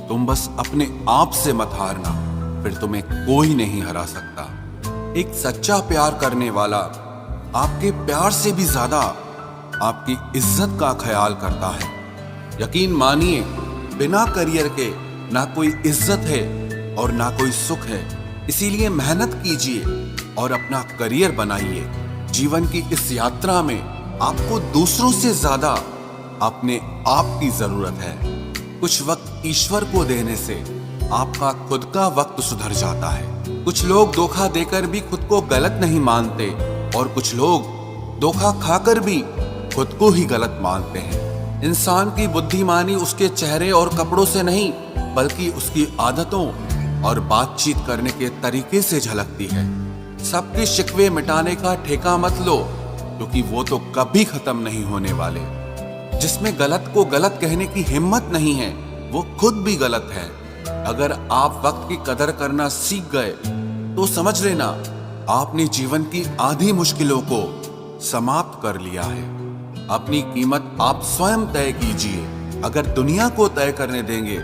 तुम बस अपने आप से मत हारना, फिर तुम्हें कोई नहीं हरा सकता। एक सच्चा प्यार करने वाला आपके प्यार से भी ज्यादा आपकी इज्जत का ख्याल करता है। यकीन मानिए, बिना करियर के ना कोई इज्जत है और ना कोई सुख है। इसीलिए मेहनत कीजिए और अपना करियर बनाइए। जीवन की इस यात्रा में आपको दूसरों से ज्यादा अपने आप की जरूरत है। कुछ वक्त ईश्वर को देने से आपका खुद का वक्त सुधर जाता है। कुछ लोग धोखा देकर भी खुद को गलत नहीं मानते और कुछ लोग धोखा खाकर भी खुद को ही गलत मानते हैं। इंसान की बुद्धिमानी उसके चेहरे और कपड़ों से नहीं, बल्कि उसकी आदतों और बातचीत करने के तरीके से झलकती है। सबके शिकवे मिटाने का ठेका मत लो, क्योंकि वो तो कभी खत्म नहीं होने वाले। जिसमें गलत को गलत कहने की हिम्मत नहीं है, वो खुद भी गलत है। अगर आप वक्त की कदर करना सीख गए तो समझ लेना आपने जीवन की आधी मुश्किलों को समाप्त कर लिया है। अपनी कीमत आप स्वयं तय कीजिए। अगर दुनिया को तय करने देंगे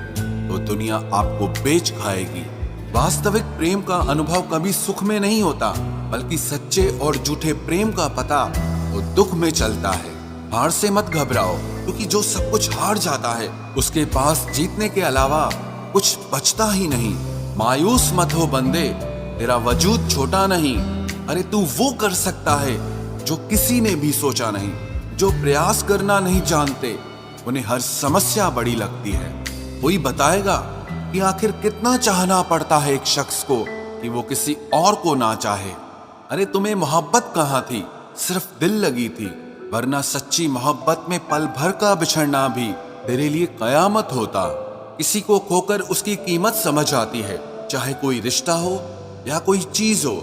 तो दुनिया आपको बेच खाएगी। वास्तविक प्रेम का अनुभव कभी सुख में नहीं होता, बल्कि सच्चे और झूठे प्रेम का पता वो दुख में चलता है। हार से मत घबराओ, क्योंकि जो सब कुछ हार जाता है उसके पास जीतने के अलावा कुछ बचता ही नहीं। मायूस मत हो बंदे, तेरा वजूद छोटा नहीं। अरे तू वो कर सकता है जो किसी ने भी सोचा नहीं। जो प्रयास करना नहीं जानते उन्हें हर समस्या बड़ी लगती है। कोई बताएगा कि आखिर कितना चाहना पड़ता है एक शख्स को कि वो किसी और को ना चाहे। अरे तुम्हें मोहब्बत कहाँ थी, सिर्फ दिल लगी थी, वरना सच्ची मोहब्बत में पल भर का बिछड़ना भी तेरे लिए कयामत होता। किसी को खोकर उसकी कीमत समझ आती है, चाहे कोई रिश्ता हो या कोई चीज हो।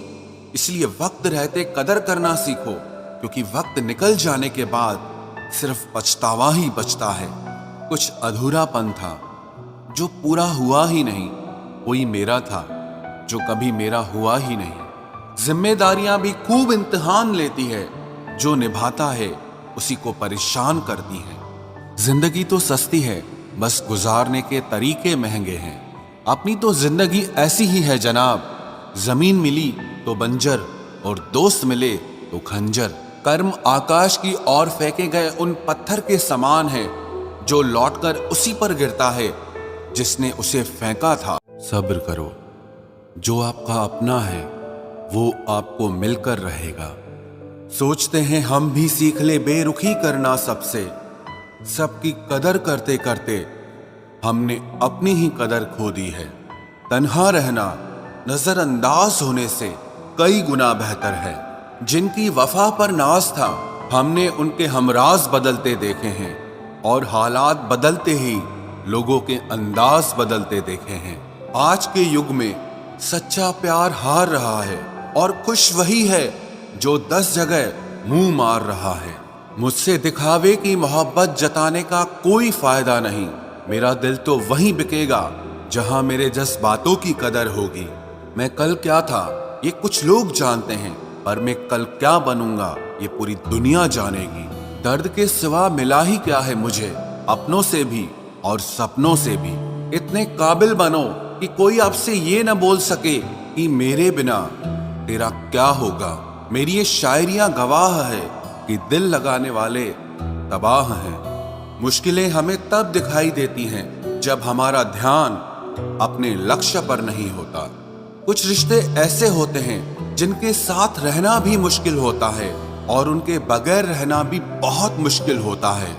इसलिए वक्त रहते कदर करना सीखो, क्योंकि वक्त निकल जाने के बाद सिर्फ पछतावा ही बचता है। कुछ अधूरापन था जो पूरा हुआ ही नहीं। कोई मेरा था जो कभी मेरा हुआ ही नहीं। जिम्मेदारियां भी खूब इम्तिहान लेती है, जो निभाता है उसी को परेशान करती है। जिंदगी तो सस्ती है, बस गुजारने के तरीके महंगे हैं। अपनी तो जिंदगी ऐसी ही है जनाब, जमीन मिली तो बंजर और दोस्त मिले तो खंजर। कर्म आकाश की ओर फेंके गए उन पत्थर के समान है, जो लौटकर उसी पर गिरता है जिसने उसे फेंका था। सब्र करो, जो आपका अपना है वो आपको मिलकर रहेगा। सोचते हैं हम भी सीख ले बेरुखी करना सबसे। सबकी कदर करते करते हमने अपनी ही कदर खो दी है। तन्हा रहना नजरअंदाज होने से कई गुना बेहतर है। जिनकी वफा पर नाज था, हमने उनके हमराज बदलते देखे हैं, और हालात बदलते ही लोगों के अंदाज बदलते देखे हैं। आज के युग में सच्चा प्यार हार रहा है, और खुश वही है जो 10 जगह मुंह मार रहा है। मुझसे दिखावे की मोहब्बत जताने का कोई फायदा नहीं। मेरा दिल तो वहीं बिकेगा जहां मेरे जज्बातों की कदर होगी। मैं कल क्या था ये कुछ लोग जानते हैं, पर मैं कल क्या बनूंगा ये पूरी दुनिया जानेगी। दर्द के सिवा मिला ही क्या है मुझे, अपनों से भी और सपनों से भी। इतने काबिल बनो कि कोई आपसे ये न बोल सके कि मेरे बिना तेरा क्या होगा। मेरी ये शायरियां गवाह है कि दिल लगाने वाले तबाह हैं। मुश्किलें हमें तब दिखाई देती हैं जब हमारा ध्यान अपने लक्ष्य पर नहीं होता। कुछ रिश्ते ऐसे होते हैं जिनके साथ रहना भी मुश्किल होता है, और उनके बगैर रहना भी बहुत मुश्किल होता है।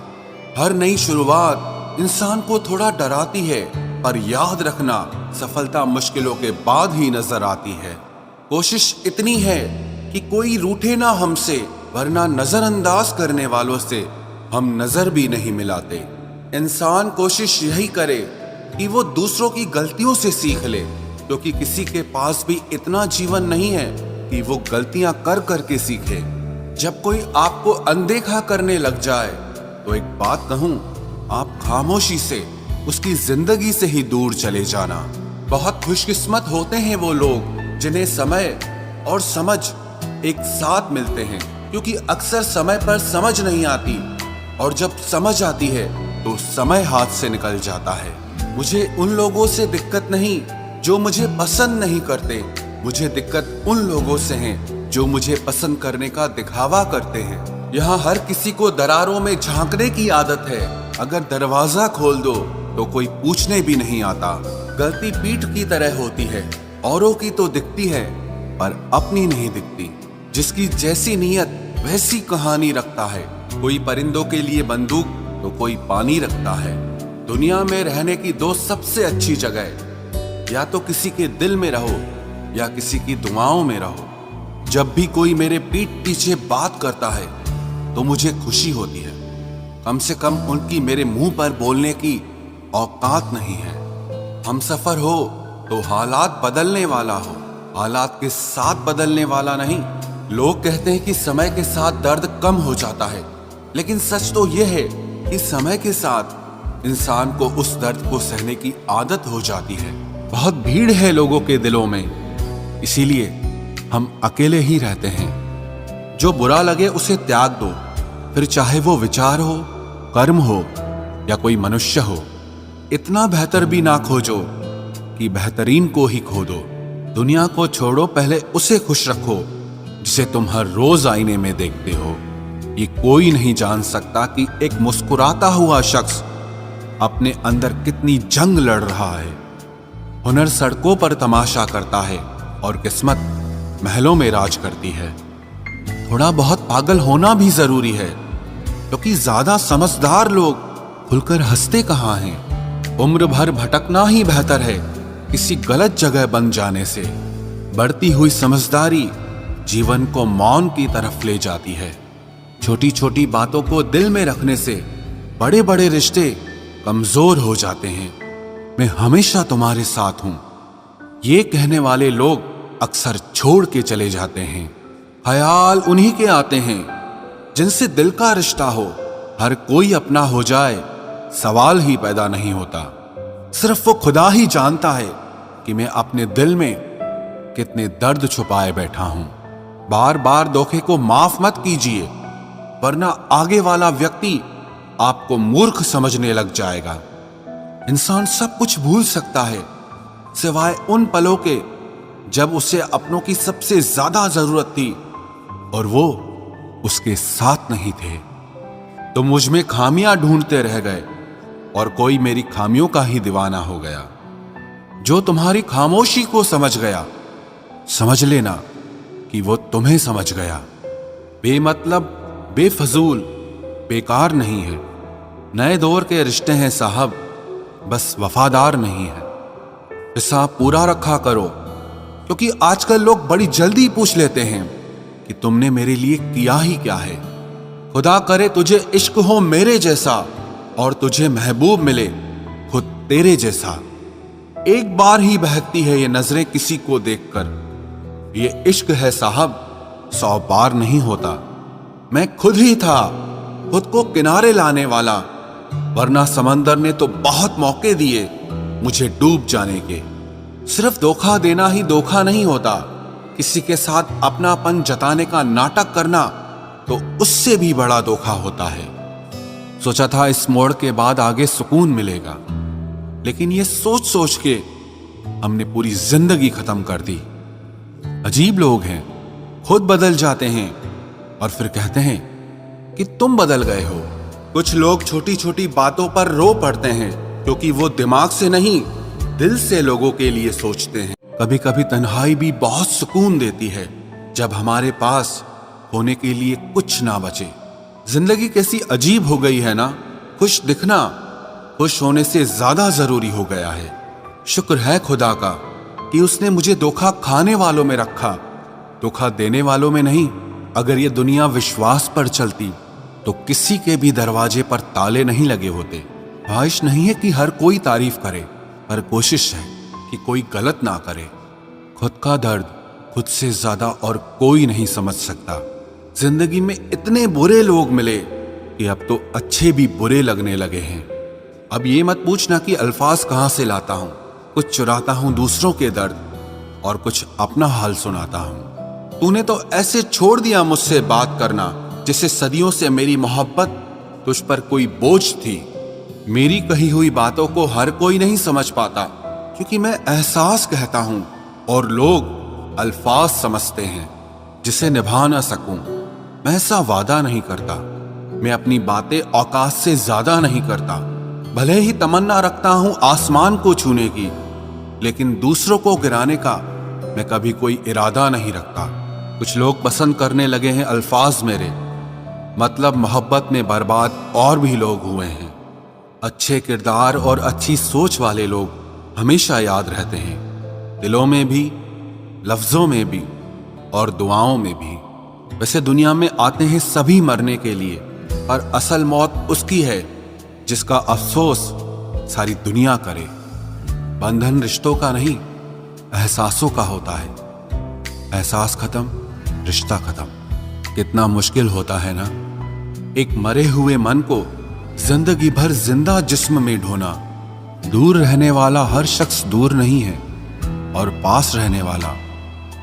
हर नई शुरुआत इंसान को थोड़ा डराती है, पर याद रखना सफलता मुश्किलों के बाद ही नजर आती है। कोशिश इतनी है कि कोई रूठे ना हमसे, वरना नजरअंदाज करने वालों से हम नजर भी नहीं मिलाते। इंसान कोशिश यही करे कि वो दूसरों की गलतियों से सीख ले, क्योंकि किसी के पास भी इतना जीवन नहीं है कि वो गलतियां कर करके सीखे। जब कोई आपको अनदेखा करने लग जाए तो एक बात कहूं, आप खामोशी से उसकी जिंदगी से ही दूर चले जाना। बहुत खुशकिस्मत होते हैं वो लोग जिन्हें समय और समझ एक साथ मिलते हैं, क्योंकि अक्सर समय पर समझ नहीं आती, और जब समझ आती है तो समय हाथ से निकल जाता है। मुझे उन लोगों से दिक्कत नहीं जो मुझे पसंद नहीं करते, मुझे दिक्कत उन लोगों से है जो मुझे पसंद करने का दिखावा करते हैं। यहाँ हर किसी को दरारों में झांकने की आदत है। अगर दरवाजा खोल दो तो कोई पूछने भी नहीं आता। गलती पीठ की तरह होती है, औरों की तो दिखती है पर अपनी नहीं दिखती। जिसकी जैसी नीयत वैसी कहानी रखता है। कोई परिंदों के लिए बंदूक तो कोई पानी रखता है। दुनिया में रहने की दो सबसे अच्छी जगह, या तो किसी के दिल में रहो या किसी की दुआओं में रहो। जब भी कोई मेरे पीठ पीछे बात करता है तो मुझे खुशी होती है। कम से कम उनकी मेरे मुंह पर बोलने की औकात नहीं है। हमसफर हो तो हालात बदलने वाला हो, हालात के साथ बदलने वाला नहीं। लोग कहते हैं कि समय के साथ दर्द कम हो जाता है, लेकिन सच तो यह है कि समय के साथ इंसान को उस दर्द को सहने की आदत हो जाती है। बहुत भीड़ है लोगों के दिलों में, इसीलिए हम अकेले ही रहते हैं। जो बुरा लगे उसे त्याग दो, फिर चाहे वो विचार हो, कर्म हो या कोई मनुष्य हो। इतना बेहतर भी ना खोजो कि बेहतरीन को ही खो दो। दुनिया को छोड़ो, पहले उसे खुश रखो जिसे तुम हर रोज आईने में देखते हो। ये कोई नहीं जान सकता कि एक मुस्कुराता हुआ शख्स अपने अंदर कितनी जंग लड़ रहा है। हुनर सड़कों पर तमाशा करता है और किस्मत महलों में राज करती है। थोड़ा बहुत पागल होना भी जरूरी है, क्योंकि ज्यादा समझदार लोग खुलकर हंसते कहाँ हैं। उम्र भर भटकना ही बेहतर है किसी गलत जगह बन जाने से। बढ़ती हुई समझदारी जीवन को मौन की तरफ ले जाती है। छोटी छोटी बातों को दिल में रखने से बड़े बड़े रिश्ते कमजोर हो जाते हैं। मैं हमेशा तुम्हारे साथ हूं, ये कहने वाले लोग अक्सर छोड़ के चले जाते हैं। ख्याल उन्हीं के आते हैं जिनसे दिल का रिश्ता हो। हर कोई अपना हो जाए सवाल ही पैदा नहीं होता। सिर्फ वो खुदा ही जानता है कि मैं अपने दिल में कितने दर्द छुपाए बैठा हूं। बार बार धोखे को माफ मत कीजिए, वरना आगे वाला व्यक्ति आपको मूर्ख समझने लग जाएगा। इंसान सब कुछ भूल सकता है सिवाय उन पलों के जब उसे अपनों की सबसे ज्यादा जरूरत थी और वो उसके साथ नहीं थे। तो मुझ में खामियां ढूंढते रह गए और कोई मेरी खामियों का ही दीवाना हो गया। जो तुम्हारी खामोशी को समझ गया, समझ लेना कि वो तुम्हें समझ गया। बेमतलब, बेफजूल, बेकार नहीं है। नए दौर के रिश्ते हैं साहब, बस वफादार नहीं है। हिसाब पूरा रखा करो, क्योंकि आजकल लोग बड़ी जल्दी पूछ लेते हैं कि तुमने मेरे लिए किया ही क्या है। खुदा करे तुझे इश्क हो मेरे जैसा और तुझे महबूब मिले खुद तेरे जैसा। एक बार ही बहकती है ये नजरें किसी को देखकर। ये इश्क है साहब, 100 बार नहीं होता। मैं खुद ही था खुद को किनारे लाने वाला, वरना समंदर ने तो बहुत मौके दिए मुझे डूब जाने के। सिर्फ धोखा देना ही धोखा नहीं होता, किसी के साथ अपनापन जताने का नाटक करना तो उससे भी बड़ा धोखा होता है। सोचा था इस मोड़ के बाद आगे सुकून मिलेगा, लेकिन ये सोच सोच के हमने पूरी जिंदगी खत्म कर दी। अजीब लोग हैं, खुद बदल जाते हैं और फिर कहते हैं कि तुम बदल गए हो। कुछ लोग छोटी छोटी बातों पर रो पड़ते हैं, क्योंकि वो दिमाग से नहीं दिल से लोगों के लिए सोचते हैं। कभी कभी तन्हाई भी बहुत सुकून देती है, जब हमारे पास होने के लिए कुछ ना बचे। जिंदगी कैसी अजीब हो गई है ना। खुश दिखना खुश होने से ज्यादा जरूरी हो गया है। शुक्र है खुदा का कि उसने मुझे धोखा खाने वालों में रखा, धोखा देने वालों में नहीं। अगर ये दुनिया विश्वास पर चलती तो किसी के भी दरवाजे पर ताले नहीं लगे होते। ख्वाहिश नहीं है कि हर कोई तारीफ करे, पर कोशिश है कि कोई गलत ना करे। खुद का दर्द खुद से ज्यादा और कोई नहीं समझ सकता। जिंदगी में इतने बुरे लोग मिले कि अब तो अच्छे भी बुरे लगने लगे हैं। अब ये मत पूछना कि अल्फाज कहां से लाता हूं। कुछ चुराता हूं दूसरों के दर्द और कुछ अपना हाल सुनाता हूं। तूने तो ऐसे छोड़ दिया मुझसे बात करना, जिससे सदियों से मेरी मोहब्बत तुझ पर कोई बोझ थी। मेरी कही हुई बातों को हर कोई नहीं समझ पाता, क्योंकि मैं एहसास कहता हूं और लोग अल्फाज समझते हैं जिसे निभा ना सकूं। मैं ऐसा वादा नहीं करता, मैं अपनी बातें औकात से ज्यादा नहीं करता। भले ही तमन्ना रखता हूं आसमान को छूने की, लेकिन दूसरों को गिराने का मैं कभी कोई इरादा नहीं रखता। कुछ लोग पसंद करने लगे हैं अल्फाज मेरे, मतलब मोहब्बत में बर्बाद और भी लोग हुए हैं। अच्छे किरदार और अच्छी सोच वाले लोग हमेशा याद रहते हैं, दिलों में भी, लफ्जों में भी और दुआओं में भी। वैसे दुनिया में आते हैं सभी मरने के लिए, पर असल मौत उसकी है जिसका अफसोस सारी दुनिया करे। बंधन रिश्तों का नहीं, एहसासों का होता है। एहसास खत्म, रिश्ता खत्म। कितना मुश्किल होता है ना, एक मरे हुए मन को जिंदगी भर जिंदा जिस्म में ढोना। दूर रहने वाला हर शख्स दूर नहीं है, और पास रहने वाला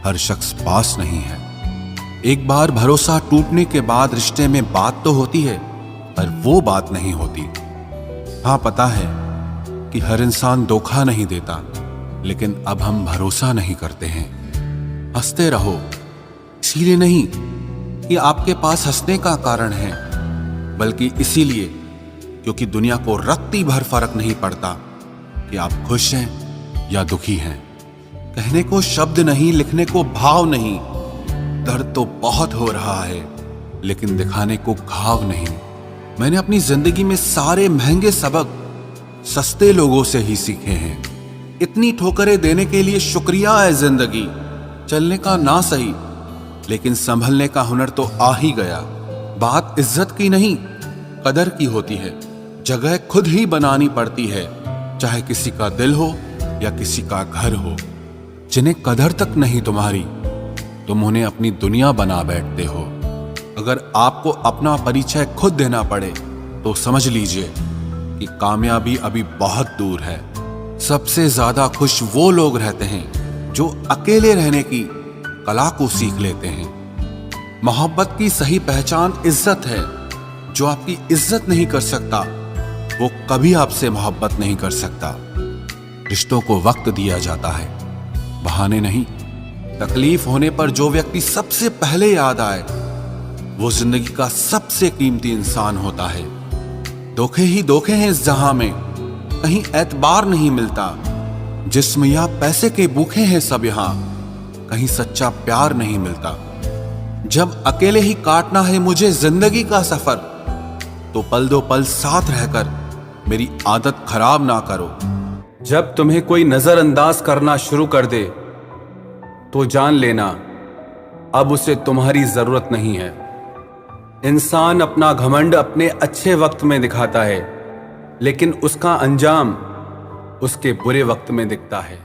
हर शख्स पास नहीं है। एक बार भरोसा टूटने के बाद रिश्ते में बात तो होती है, पर वो बात नहीं होती। हाँ, पता है कि हर इंसान धोखा नहीं देता, लेकिन अब हम भरोसा नहीं करते हैं। हंसते रहो, इसीलिए नहीं कि आपके पास हंसने का कारण है, बल्कि इसीलिए क्योंकि दुनिया को रत्ती भर फर्क नहीं पड़ता कि आप खुश हैं या दुखी हैं। कहने को शब्द नहीं, लिखने को भाव नहीं। दर्द तो बहुत हो रहा है, लेकिन दिखाने को घाव नहीं। मैंने अपनी जिंदगी में सारे महंगे सबक सस्ते लोगों से ही सीखे हैं। इतनी ठोकरें देने के लिए शुक्रिया है जिंदगी। चलने का ना सही, लेकिन संभलने का हुनर तो आ ही गया। बात इज्जत की नहीं, कदर की होती है। जगह खुद ही बनानी पड़ती है, चाहे किसी का दिल हो या किसी का घर हो। जिन्हें कदर तक नहीं तुम्हारी, तुम उन्हें अपनी दुनिया बना बैठते हो। अगर आपको अपना परिचय खुद देना पड़े तो समझ लीजिए कि कामयाबी अभी बहुत दूर है। सबसे ज्यादा खुश वो लोग रहते हैं जो अकेले रहने की कला को सीख लेते हैं। मोहब्बत की सही पहचान इज्जत है। जो आपकी इज्जत नहीं कर सकता, वो कभी आपसे मोहब्बत नहीं कर सकता। रिश्तों को वक्त दिया जाता है, बहाने नहीं। तकलीफ होने पर जो व्यक्ति सबसे पहले याद आए, वो जिंदगी का सबसे कीमती इंसान होता है। धोखे ही धोखे हैं इस जहां में, कहीं एतबार नहीं मिलता। जिस्म या पैसे के भूखे हैं सब यहां, कहीं सच्चा प्यार नहीं मिलता। जब अकेले ही काटना है मुझे जिंदगी का सफर, तो पल दो पल साथ रहकर मेरी आदत खराब ना करो। जब तुम्हें कोई नजरअंदाज करना शुरू कर दे, तो जान लेना अब उसे तुम्हारी जरूरत नहीं है। इंसान अपना घमंड अपने अच्छे वक्त में दिखाता है, लेकिन उसका अंजाम उसके बुरे वक्त में दिखता है।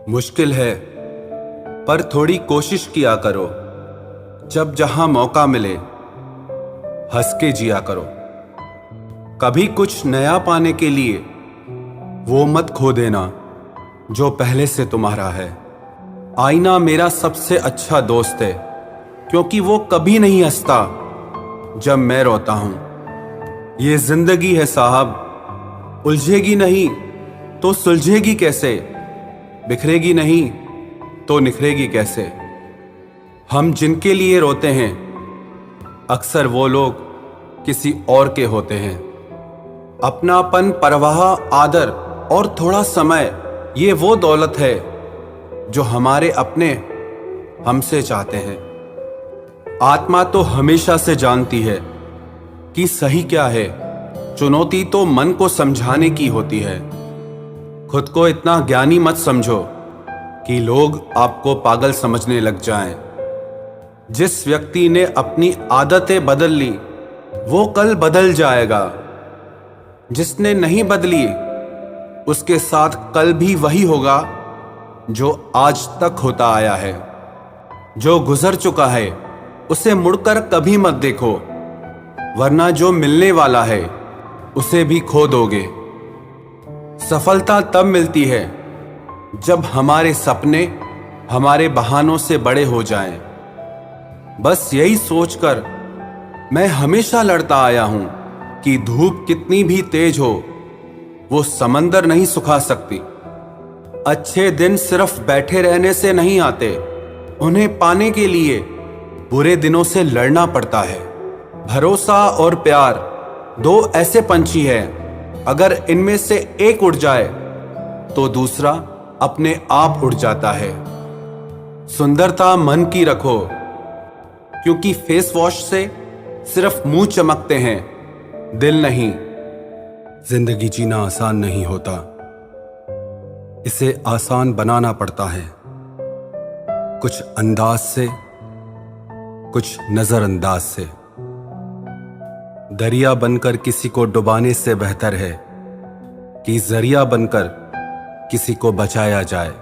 मुश्किल है, पर थोड़ी कोशिश किया करो। जब जहां मौका मिले, हंस के जिया करो। कभी कुछ नया पाने के लिए वो मत खो देना जो पहले से तुम्हारा है। आईना मेरा सबसे अच्छा दोस्त है, क्योंकि वो कभी नहीं हंसता जब मैं रोता हूं। ये जिंदगी है साहब, उलझेगी नहीं तो सुलझेगी कैसे, बिखरेगी नहीं तो निखरेगी कैसे। हम जिनके लिए रोते हैं, अक्सर वो लोग किसी और के होते हैं। अपनापन, परवाह, आदर और थोड़ा समय, ये वो दौलत है जो हमारे अपने हमसे चाहते हैं। आत्मा तो हमेशा से जानती है कि सही क्या है। चुनौती तो मन को समझाने की होती है। खुद को इतना ज्ञानी मत समझो कि लोग आपको पागल समझने लग जाएं। जिस व्यक्ति ने अपनी आदतें बदल ली, वो कल बदल जाएगा। जिसने नहीं बदली, उसके साथ कल भी वही होगा जो आज तक होता आया है। जो गुजर चुका है, उसे मुड़कर कभी मत देखो, वरना जो मिलने वाला है उसे भी खो दोगे। सफलता तब मिलती है जब हमारे सपने हमारे बहानों से बड़े हो जाएं। बस यही सोचकर मैं हमेशा लड़ता आया हूं कि धूप कितनी भी तेज हो, वो समंदर नहीं सुखा सकती। अच्छे दिन सिर्फ बैठे रहने से नहीं आते, उन्हें पाने के लिए बुरे दिनों से लड़ना पड़ता है। भरोसा और प्यार दो ऐसे पंछी हैं, अगर इनमें से एक उड़ जाए तो दूसरा अपने आप उड़ जाता है। सुंदरता मन की रखो, क्योंकि फेस वॉश से सिर्फ मुंह चमकते हैं, दिल नहीं। जिंदगी जीना आसान नहीं होता, इसे आसान बनाना पड़ता है। कुछ अंदाज से, कुछ नजरअंदाज से। दरिया बनकर किसी को डुबाने से बेहतर है कि जरिया बनकर किसी को बचाया जाए।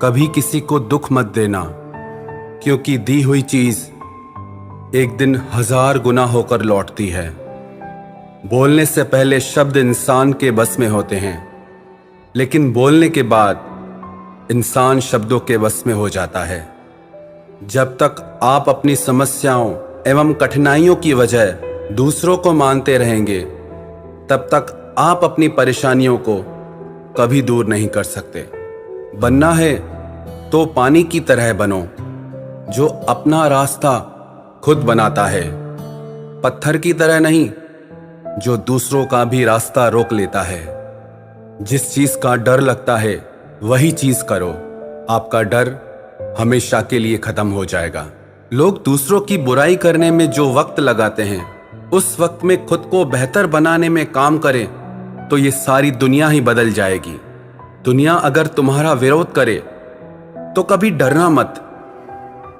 कभी किसी को दुख मत देना, क्योंकि दी हुई चीज एक दिन 1000 गुना होकर लौटती है। बोलने से पहले शब्द इंसान के बस में होते हैं, लेकिन बोलने के बाद इंसान शब्दों के बस में हो जाता है। जब तक आप अपनी समस्याओं एवं कठिनाइयों की वजह दूसरों को मानते रहेंगे, तब तक आप अपनी परेशानियों को कभी दूर नहीं कर सकते। बनना है तो पानी की तरह बनो, जो अपना रास्ता खुद बनाता है। पत्थर की तरह नहीं, जो दूसरों का भी रास्ता रोक लेता है। जिस चीज का डर लगता है वही चीज करो, आपका डर हमेशा के लिए खत्म हो जाएगा। लोग दूसरों की बुराई करने में जो वक्त लगाते हैं, उस वक्त में खुद को बेहतर बनाने में काम करें तो ये सारी दुनिया ही बदल जाएगी। दुनिया अगर तुम्हारा विरोध करे तो कभी डरना मत,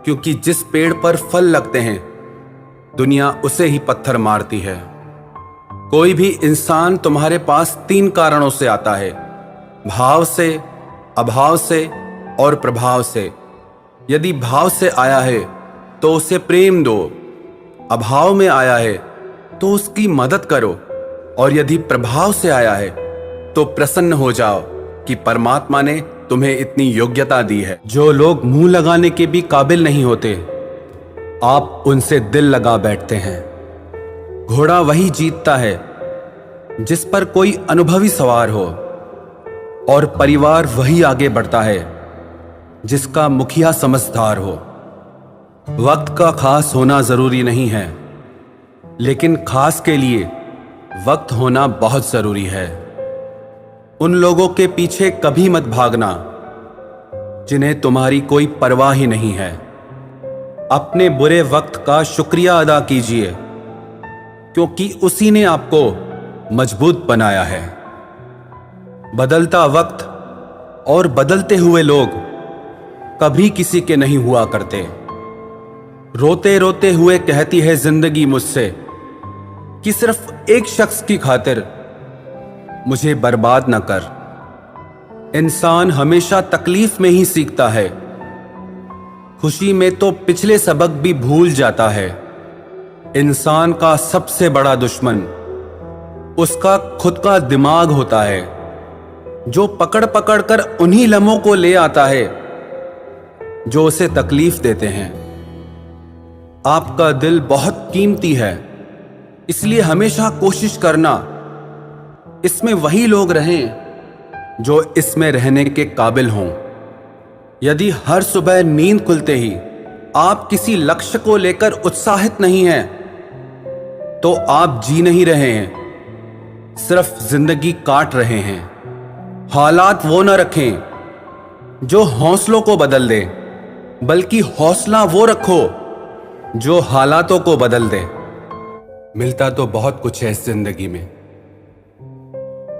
क्योंकि जिस पेड़ पर फल लगते हैं दुनिया उसे ही पत्थर मारती है। कोई भी इंसान तुम्हारे पास 3 कारणों से आता है, भाव से, अभाव से और प्रभाव से। यदि भाव से आया है तो उसे प्रेम दो, अभाव में आया है तो उसकी मदद करो, और यदि प्रभाव से आया है तो प्रसन्न हो जाओ कि परमात्मा ने तुम्हें इतनी योग्यता दी है। जो लोग मुंह लगाने के भी काबिल नहीं होते, आप उनसे दिल लगा बैठते हैं। घोड़ा वही जीतता है जिस पर कोई अनुभवी सवार हो, और परिवार वही आगे बढ़ता है जिसका मुखिया समझदार हो। वक्त का खास होना जरूरी नहीं है, लेकिन खास के लिए वक्त होना बहुत जरूरी है। उन लोगों के पीछे कभी मत भागना जिन्हें तुम्हारी कोई परवाह ही नहीं है। अपने बुरे वक्त का शुक्रिया अदा कीजिए, क्योंकि उसी ने आपको मजबूत बनाया है। बदलता वक्त और बदलते हुए लोग कभी किसी के नहीं हुआ करते। रोते रोते हुए कहती है जिंदगी मुझसे कि सिर्फ एक शख्स की खातिर मुझे बर्बाद न कर। इंसान हमेशा तकलीफ में ही सीखता है, खुशी में तो पिछले सबक भी भूल जाता है। इंसान का सबसे बड़ा दुश्मन उसका खुद का दिमाग होता है, जो पकड़ पकड़ कर उन्हीं लम्हों को ले आता है जो उसे तकलीफ देते हैं। आपका दिल बहुत कीमती है, इसलिए हमेशा कोशिश करना इसमें वही लोग रहें जो इसमें रहने के काबिल हों। यदि हर सुबह नींद खुलते ही आप किसी लक्ष्य को लेकर उत्साहित नहीं हैं, तो आप जी नहीं रहे हैं, सिर्फ जिंदगी काट रहे हैं। हालात वो न रखें जो हौसलों को बदल दे, बल्कि हौसला वो रखो जो हालातों को बदल दे। मिलता तो बहुत कुछ है इस जिंदगी में,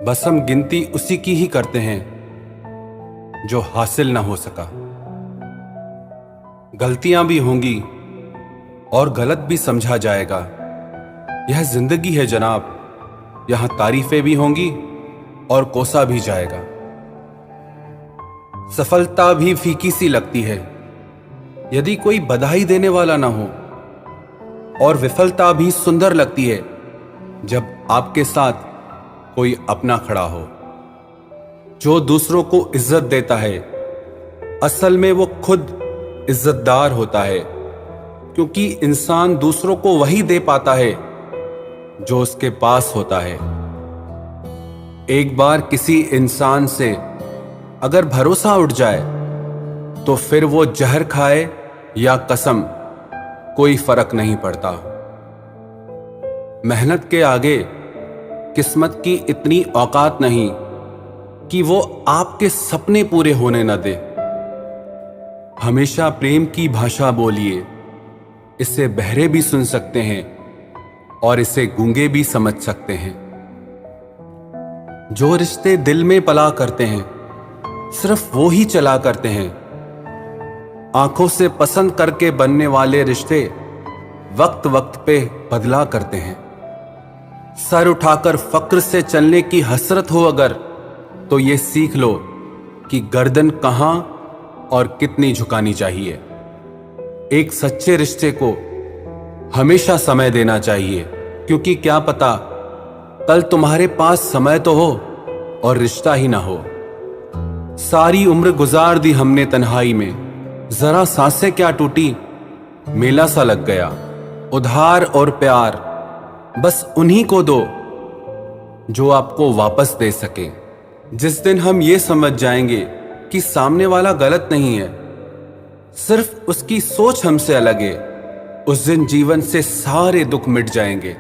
बस हम गिनती उसी की ही करते हैं जो हासिल ना हो सका। गलतियां भी होंगी और गलत भी समझा जाएगा। यह जिंदगी है जनाब, यहां तारीफें भी होंगी और कोसा भी जाएगा। सफलता भी फीकी सी लगती है यदि कोई बधाई देने वाला ना हो, और विफलता भी सुंदर लगती है जब आपके साथ कोई अपना खड़ा हो। जो दूसरों को इज्जत देता है, असल में वो खुद इज्जतदार होता है, क्योंकि इंसान दूसरों को वही दे पाता है जो उसके पास होता है। एक बार किसी इंसान से अगर भरोसा उठ जाए तो फिर वो जहर खाए या कसम, कोई फर्क नहीं पड़ता। मेहनत के आगे किस्मत की इतनी औकात नहीं कि वो आपके सपने पूरे होने न दे। हमेशा प्रेम की भाषा बोलिए, इसे बहरे भी सुन सकते हैं और इसे गूंगे भी समझ सकते हैं। जो रिश्ते दिल में पला करते हैं सिर्फ वो ही चला करते हैं। आंखों से पसंद करके बनने वाले रिश्ते वक्त वक्त पे बदला करते हैं। सर उठाकर फक्र से चलने की हसरत हो अगर, तो ये सीख लो कि गर्दन कहां और कितनी झुकानी चाहिए। एक सच्चे रिश्ते को हमेशा समय देना चाहिए, क्योंकि क्या पता कल तुम्हारे पास समय तो हो और रिश्ता ही ना हो। सारी उम्र गुजार दी हमने तन्हाई में, जरा सांसें क्या टूटी, मेला सा लग गया। उधार और प्यार बस उन्हीं को दो जो आपको वापस दे सके। जिस दिन हम ये समझ जाएंगे कि सामने वाला गलत नहीं है, सिर्फ उसकी सोच हमसे अलग है, उस दिन जीवन से सारे दुख मिट जाएंगे।